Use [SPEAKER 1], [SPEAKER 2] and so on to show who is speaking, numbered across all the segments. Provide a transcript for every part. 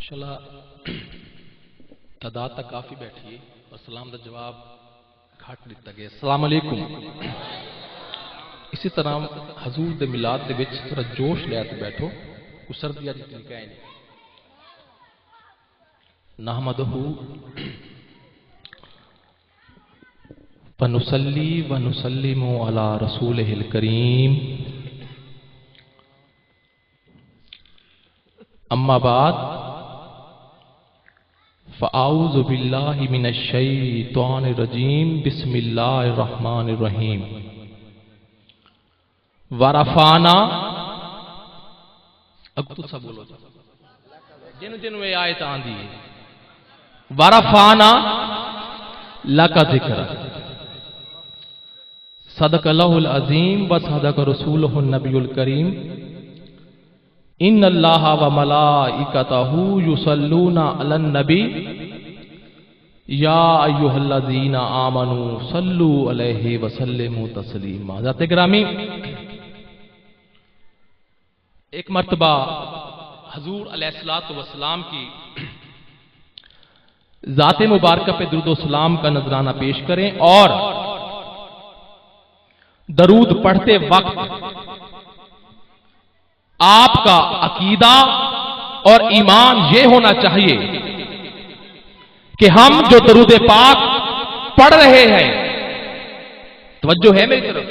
[SPEAKER 1] माशाल्लाह तादाद तक काफ़ी बैठी है और सलाम का जवाब घट दिता गया। अस्सलाम वालेकुम। इसी तरह हजूर दे मिलाद दे विच थोड़ा जोश लैके बैठो। कुछ सर्दियां दी तरीका है नहमदहू वनुसल्ली वनुसल्लिमु अला रसूलिहिल करीम अम्मा बाद फ़अऊज़ु बिल्लाहि मिनश शैतानिर रजीम बिस्मिल्लाहिर रहमानिर रहीम वरफ़ाना। अब तो सब बोलो जिन जिन में आयत आंदी है वरफ़ाना लका ज़िक्र सदक़ल्लाहुल अज़ीम व सदक़ रसूलुहुन नबियुल करीम इन्नल्लाहा व मलाइकतहू युसल्लूना अलन नबी या अय्युहल्लज़ीना आमनू सल्लू अलैहि व सल्लिमू तस्लीमा। ज़ाते ग्रामी, एक मर्तबा हजूर अलैहिस्सलातु वस्सलाम की ज़ाते मुबारक पे दुरूद व सलाम का नजराना पेश करें और दरूद पढ़ते वक्त आपका अकीदा और ईमान यह होना चाहिए कि हम जो दरूद पाक पढ़ रहे हैं, तवज्जो है मेरी तरफ,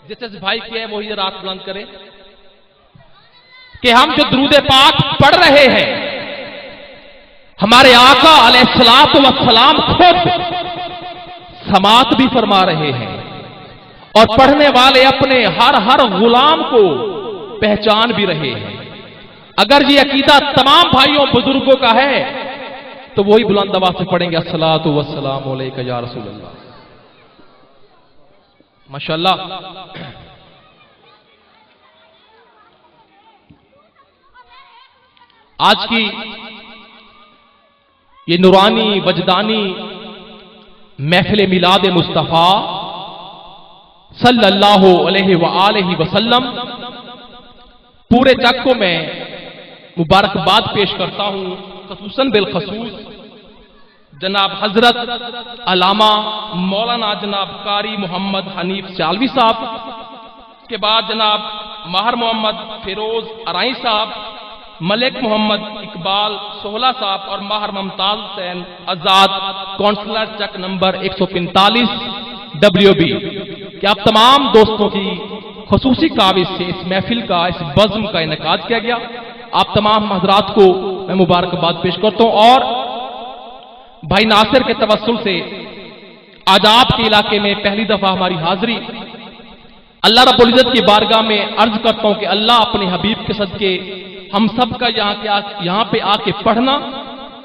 [SPEAKER 1] जिस भाई की है वही रात बुलंद करें, कि हम जो दरूद पाक पढ़ रहे हैं हमारे आका अलैहिस्सलातु वस्सलाम खुद समात भी फरमा रहे हैं और पढ़ने वाले अपने हर गुलाम को पहचान भी रहे हैं। अगर ये अकीदा तमाम भाइयों बुजुर्गों का है तो वही बुलंद आवाज से पढ़ेंगे अस्सलातु वस्सलामु अलैका या रसूल अल्लाह। माशाअल्लाह, आज की ये नूरानी वजदानी महफिल मिलाद मुस्तफा सल्लल्लाहु अलैहि व आलिहि वसल्लम पूरे जग को मैं मुबारकबाद पेश करता हूं, खसूसन बिलखसूस जनाब हजरत अलामा मौलाना जनाब कारी मोहम्मद हनीफ सियालवी साहब के बाद जनाब माहर मोहम्मद फिरोज अराई साहब, मलिक मोहम्मद इकबाल सोहला साहब और माहर मुमताज हुसैन आजाद काउंसलर चक नंबर 145 WB कि आप तमाम दोस्तों की खसूसी काविश से इस महफिल का, इस बज़्म का इनेकाद किया गया। आप तमाम हजरात को मैं मुबारकबाद पेश करता हूं और भाई नासिर के तवस्सुल से आज आपके इलाके में पहली दफा हमारी हाजिरी अल्लाह रब्बुल इज्जत की बारगाह में अर्ज करता हूं कि अल्लाह अपने हबीब के सदके हम सब का यहाँ पे आके पढ़ना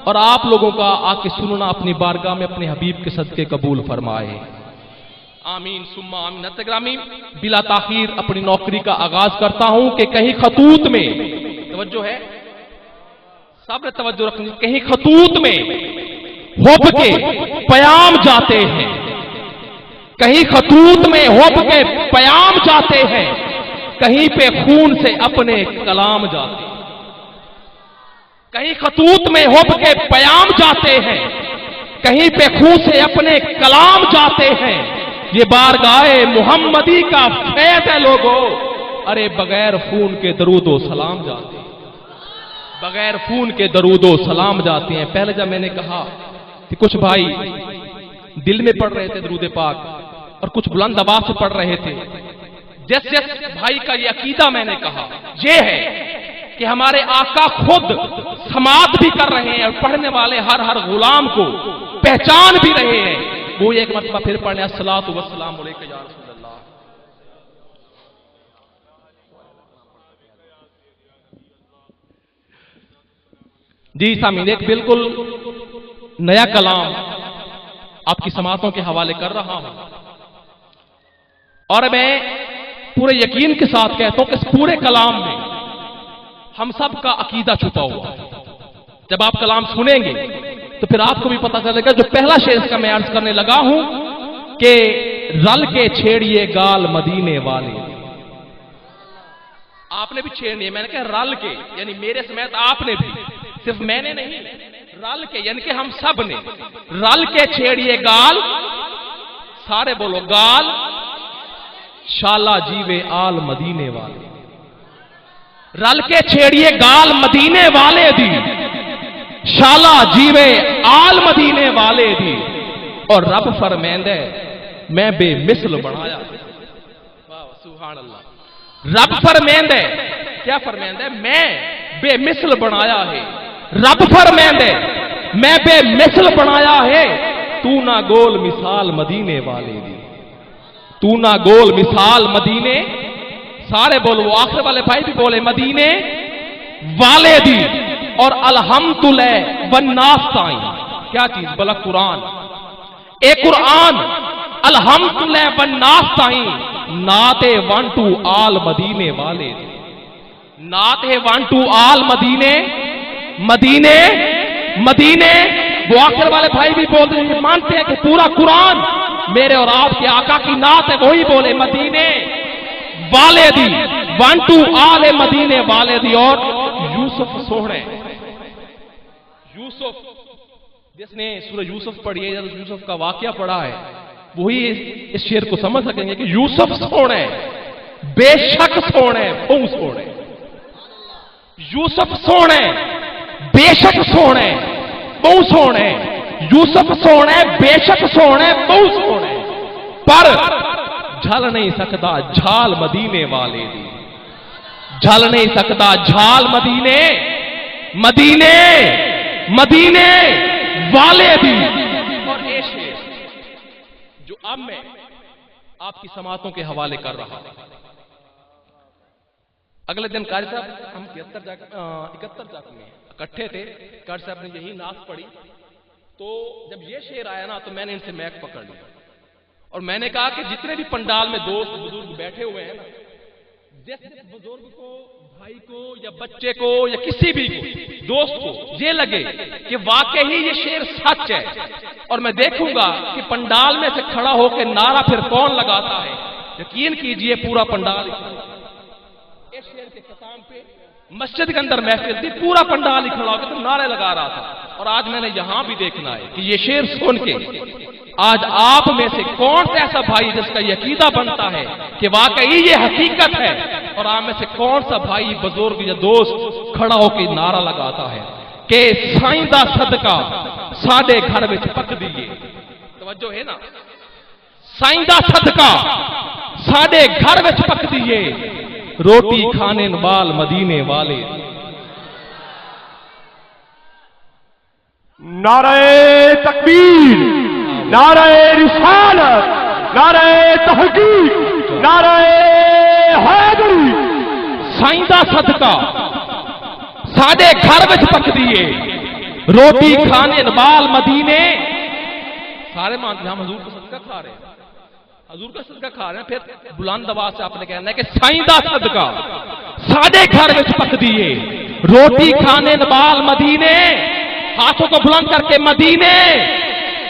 [SPEAKER 1] और आप लोगों का आके सुनना अपनी बारगाह में अपने हबीब के सदके कबूल फरमाए। आमीन सुम्मा आमीन। नतग्रामी, बिला ताखीर अपनी नौकरी का आगाज करता हूं कि कहीं खतूत में, तवज्जो है, सब ने तवज्जो रखनी, कहीं खतूत में हुब के पयाम जाते हैं, कहीं खतूत में हुब के पयाम जाते हैं, कहीं पे खून से अपने कलाम जाते हैं, कहीं खतूत में हुब के पयाम जाते हैं, कहीं पे खून से अपने कलाम जाते हैं। ये बारगाहे मुहम्मदी का फैज़ है लोगों, अरे बगैर खून के दरूदो सलाम जाते हैं, बगैर खून के दरूदो सलाम जाते हैं। पहले जब मैंने कहा कि कुछ भाई दिल में पढ़ रहे थे दरूद पाक और कुछ बुलंद आवाज से पढ़ रहे थे, जैसे भाई का ये अकीदा मैंने कहा ये है कि हमारे आका खुद समात भी कर रहे हैं और पढ़ने वाले हर गुलाम को पहचान भी रहे हैं। वो एक मरतबा फिर पढ़ने अस्सलातु वस्सलामु अलैका या रसूल अल्लाह। जी सामीन, एक बिल्कुल नया कलाम आपकी समातों के हवाले कर रहा हूं और मैं पूरे यकीन के साथ कहता हूं कि इस पूरे कलाम में हम सब का अकीदा छुपा हुआ है। जब आप कलाम सुनेंगे तो फिर आपको भी पता चलेगा। जो पहला शेर का मैं अर्ज करने लगा हूं कि रल के छेड़िए गाल मदीने वाले, आपने भी छेड़नी है, मैंने कहा रल के, यानी मेरे समेत आपने भी सिर्फ मैंने नहीं, रल के, यानी कि हम सब ने रल के छेड़िए गाल, सारे बोलो गाल, शाला जीवे आल मदीने वाले। रल के छेड़िए गाल मदीने वाले दी, शाला जीवे आल मदीने वाले दी। और रब फरमेंदे मैं बेमिसल बनाया। वाह सुभान अल्लाह। रब फरमेंदे, क्या फरमेंदे? मैं बेमिसल बनाया है। रब फरमेंदे मैं बेमिसल बनाया है। तू ना गोल मिसाल मदीने वाले दी, तू ना गोल मिसाल मदीने, सारे बोलो, आखिर वाले भाई भी बोले मदीने वाले दी। और अल्हम्दुलिल्लाह वन्नास ताई, क्या चीज बोला? कुरान। एक कुरान अल्हम्दुलिल्लाह वन्नास ताई नाते 1 टू आल मदीने वाले दी। नात है 1 टू आल मदीने, मदीने मदीने। वो आखिर वाले भाई भी बोल रहे हैं, मानते हैं कि पूरा कुरान मेरे और आपके आका की नात है, वही बोले मदीने वाले दी, 1 टू आल मदीने वाले दी। और यूसुफ सोहने, यूसुफ जिसने सूरह यूसुफ पढ़ी है, यूसुफ का वाकया पढ़ा है, वही इस शेर को समझ सकेंगे कि यूसुफ सोहने, बेशक सोहने, बहु सोहने। यूसुफ सोहने, बेशक सोहने, बहु सोहने। यूसुफ सोहने, बेशक सोहने, बहु सोहने। पर झल नहीं सकता झाल मदीने वाले दी, झल नहीं सकता झाल मदीने, मदीने मदीने वाले दी। और ये शेर जो अब मैं आपकी समातों के हवाले कर रहा हूं, अगले दिन कारी साहब हम 71 जाक में इकट्ठे थे, कारी साहब ने यही नात पढ़ी, तो जब ये शेर आया ना तो मैंने इनसे मैक पकड़ लिया और मैंने कहा कि जितने भी पंडाल में दोस्त बुजुर्ग बैठे हुए हैं ना, जिस बुजुर्ग को, भाई को या बच्चे को या किसी भी को, दोस्त को ये लगे कि वाकई ये शेर सच है, और मैं देखूंगा कि पंडाल में से खड़ा होकर नारा फिर कौन लगाता है, यकीन कीजिए पूरा पंडाल इस शेर के खताम पे मस्जिद के अंदर महफिल थी, पूरा पंडाल ही खड़ा होकर तो नारे लगा रहा था। और आज मैंने यहां भी देखना है कि ये शेर सुन के आज आप में से कौन सा ऐसा भाई जिसका यकीदा बनता है कि वाकई ये हकीकत है, और आप में से कौन सा भाई बुजुर्ग या दोस्त खड़ा होकर नारा लगाता है कि साईं दा सदका साडे घर में पक दिए। तवज्जो है ना? साईं दा सदका साडे घर में पक दिए, रोटी खाने वाल मदीने वाले।
[SPEAKER 2] नारे तकबीर, नारे रिसालत, नारे तहकीक, नारे हैदरी।
[SPEAKER 1] साईं दा सदका साडे घर में पक दिए, रोटी खाने वाल मदीने। सारे मानते हम हजूर का सदका खा रहे हैं, हजूर का सदका खा रहे हैं, फिर बुलंद आवाज से आपने कहना है कि साईं दा सदका साडे घर में पक दिए, रोटी खाने वाल मदीने। हाथों को बुलंद करके मदीने,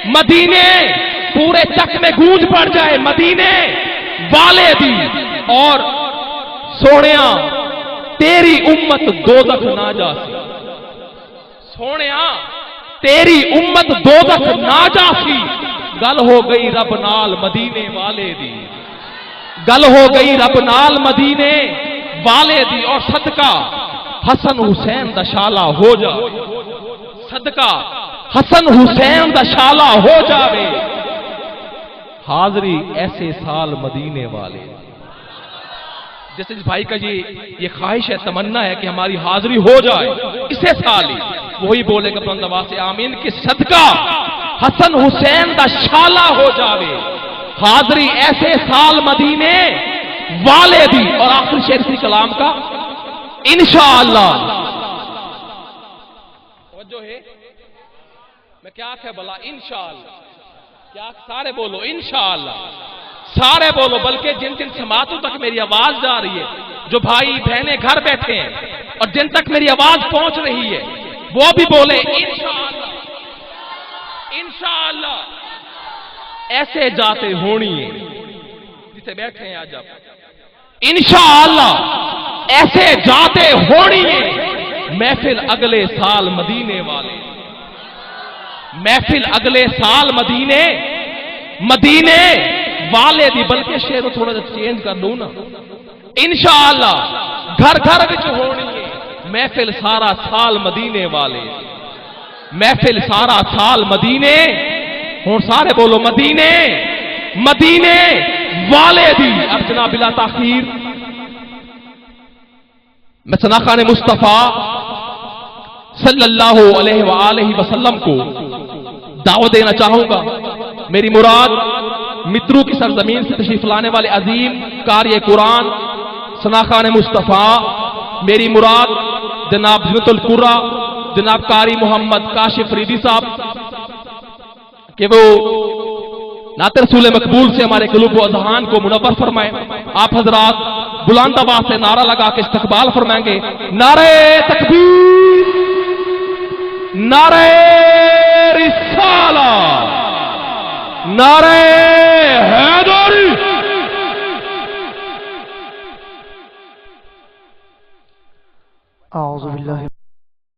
[SPEAKER 1] मदीने, पूरे चक में गूंज पड़ जाए मदीने वाले दी। और सोनिया तेरी उम्मत दोजख ना जासी, सोनिया तेरी उम्मत दोजख ना जासी। गल हो गई रब नाल मदीने वाले दी, गल हो गई रब नाल मदीने वाले दी। और सदका हसन हुसैन दा शाला हो जा, सदका हसन हुसैन दा शाला हो जावे, हाजरी ऐसे साल मदीने वाले। जैसे इस भाई का ये ख्वाहिश है, तमन्ना है कि हमारी हाजिरी हो जाए इसे साल ही, वही बोलेगा बुलंद आवाज से आमीन कि सदका हसन हुसैन दा शाला हो जावे, हाजिरी ऐसे साल मदीने वाले दी। और आखिरी शेर इसी कलाम का इंशाअल्लाह। जो है मैं क्या आख्या भला, इंशाअल्लाह। क्या सारे बोलो इंशाअल्लाह, सारे बोलो। बल्कि जिन जिन समातों तक मेरी आवाज जा रही है, जो भाई बहनें घर बैठे हैं और जिन तक मेरी आवाज पहुंच रही है, वो भी बोले इंशाअल्लाह, इंशाअल्लाह। ऐसे जाते होनी है जिसे बैठे हैं आज आप, इंशाअल्लाह ऐसे जाते होनी है महफिल अगले साल मदीने वाले, महफिल अगले साल मदीने मदीने वाले दी। बल्कि शेर थोड़ा सा चेंज कर लू ना, इंशाअल्लाह घर घर विच होनी है महफिल सारा साल मदीने वाले, महफिल सारा साल मदीने। हुण सारे बोलो मदीने मदीने वाले दी। अब जनाब बिला ताखीर मैं सनाखाने मुस्तफा सल्लल्लाहु अलैहि वसल्लम को दावत देना चाहूंगा। मेरी मुराद मित्रों की सरजमीन से तशरीफ लाने वाले अजीम कार्य कुरान सनाखाने मुस्तफा, मेरी मुराद जनाब ज़िनतुल कुर्रा जनाब कारी मोहम्मद काशिफ फरीदी साहब कि वो नात रसूल मकबूल से हमारे क़ुलूब व अज़हान को मुनव्वर फरमाए। आप हजरात बुलंद आवाज से नारा लगा के इस्तकबाल फरमाएंगे। नारे तकबीर, नारे रिसाला, नारे हैदरी।
[SPEAKER 3] आऊज़ु बिल्लाहि